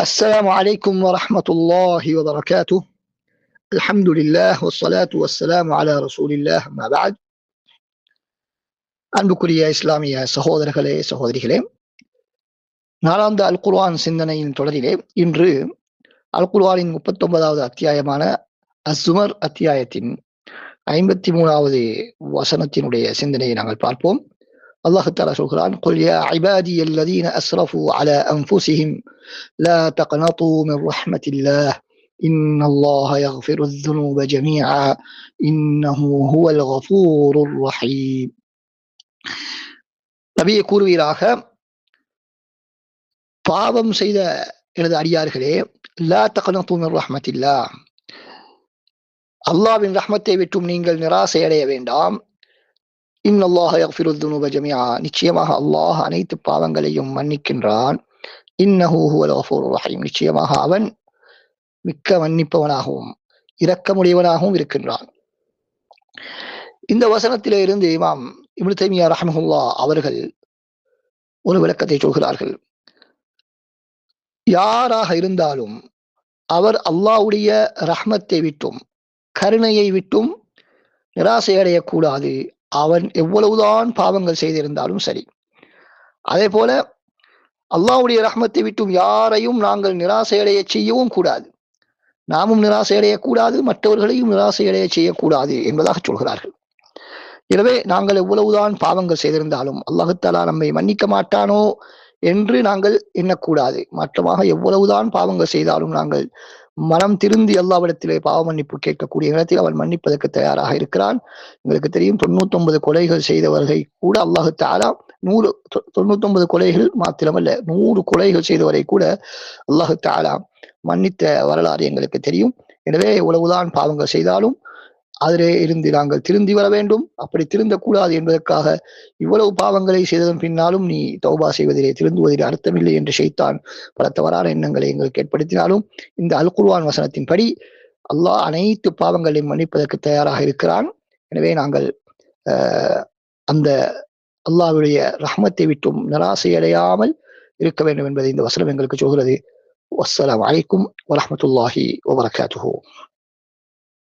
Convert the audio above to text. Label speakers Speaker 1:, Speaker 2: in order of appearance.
Speaker 1: السلام عليكم ورحمة الله وبركاته. الحمد لله والصلاة والسلام على رسول الله ما بعد. அன்புக்குரிய இஸ்லாமிய சகோதரர்களே சகோதரிகளே, நாளாந்த அல் குர்ஆன் சிந்தனையின் தொடரிலே இன்று அல் குர்ஆனின் 39வது அத்தியாயமான அஸ்ஸுமர் அத்தியாயத்தின் 53வது வசனத்தினுடைய சிந்தனையை நாங்கள் பார்ப்போம். அல்லாஹ் தஆலா சொல்கிறான், குல் யா இபாதிய அல்லதீன அஸ்ரஃபு அலா அன்ஃபுஸிஹிம் லா தக்னது மின் ரஹ்மத்தில்லாஹ் இன்னல்லாஹ யக்ஃபிரு الذுனூப ஜமீஆ இன்னஹு ஹுவல் கஃபூருர் ரஹீம். நபியே கூறுவீராக, பாவம் செய்த எனது அடியார்களே, லா தக்னது மின் ரஹ்மத்தில்லாஹ், அல்லாஹ்வின் ரஹ்மத்தை விட்டும் நீங்கள் நிராசை அடைய வேண்டாம். இன்னல்லாஹ யக்ஃபிரு الذுனூப ஜமீஆ, நிச்சயமாக அல்லாஹ் அனைத்து பாவங்களையும் மன்னிக்கின்றான். இன்னஹு ஹுவல் கஃபூருர் ரஹீம், நிச்சயமாக அவன் மிக்க மன்னிப்பவனாகவும் இரக்கமுடையவனாகவும் இருக்கின்றான். இந்த வசனத்திலே இருந்து இமாம் இப்னு தைமியா ரஹ்மஹுல்லாஹ் அவர்கள் ஒரு விளக்கத்தை சொல்கிறார்கள். யாராக இருந்தாலும் அவர் அல்லாஹ்வுடைய ரஹ்மத்தை விட்டும் கருணையை விட்டும் நிராசை அடையக்கூடாது. அவன் எவ்வளவுதான் பாவங்கள் செய்திருந்தாலும் சரி. அதே போல அல்லாஹ்வுடைய ரஹ்மத்தை விட்டும் யாரையும் நாங்கள் நிராசையடைய செய்யவும் கூடாது. நாமும் நிராசையடையக்கூடாது, மற்றவர்களையும் நிராசையடைய செய்யக்கூடாது என்பதாக சொல்கிறார்கள். எனவே நாங்கள் எவ்வளவுதான் பாவங்கள் செய்திருந்தாலும் அல்லாஹ் தஆலா நம்மை மன்னிக்க மாட்டானோ என்று நாங்கள் எண்ணக்கூடாது. மாற்றமாக எவ்வளவுதான் பாவங்கள் செய்தாலும் நாங்கள் மனம் திருந்தி அல்லாஹ்விடத்திலே பாவ மன்னிப்பு கேட்கக்கூடிய நேரத்தில் அவன் மன்னிப்பதற்கு தயாராக இருக்கிறான். உங்களுக்கு தெரியும், 99 கொலைகள் செய்தவர்கள் கூட அல்லாஹ் தஆலா 99 கொலைகள் மாத்திரமல்ல, 100 கொலைகள் செய்தவரை கூட அல்லாஹ் தஆலா மன்னித்த வரலாறு எங்களுக்கு தெரியும். எனவே எவ்வளவுதான் பாவங்கள் செய்தாலும் அதிலே இருந்து நாங்கள் திருந்தி வர வேண்டும். அப்படி திருந்தக்கூடாது என்பதற்காக இவ்வளவு பாவங்களை செய்ததன் பின்னாலும் நீ தௌபா செய்வதிலே திருந்துவதிலே அர்த்தமில்லை என்று ஷைத்தான் பல தவறான எண்ணங்களை எங்களுக்கு ஏற்படுத்தினாலும், இந்த அல் குர்ஆன் வசனத்தின்படி அல்லாஹ் அனைத்து பாவங்களையும் மன்னிப்பதற்கு தயாராக இருக்கிறான். எனவே நாங்கள் அந்த அல்லாஹ்வுடைய ரஹ்மத்தை விட்டும் நிராசை அடையாமல் இருக்க வேண்டும் என்பதை இந்த வசனம் எங்களுக்கு சொல்கிறது. வஸ்ஸலாமு அலைக்கும் வரஹ்மத்துல்லாஹி வபரகாத்துஹு.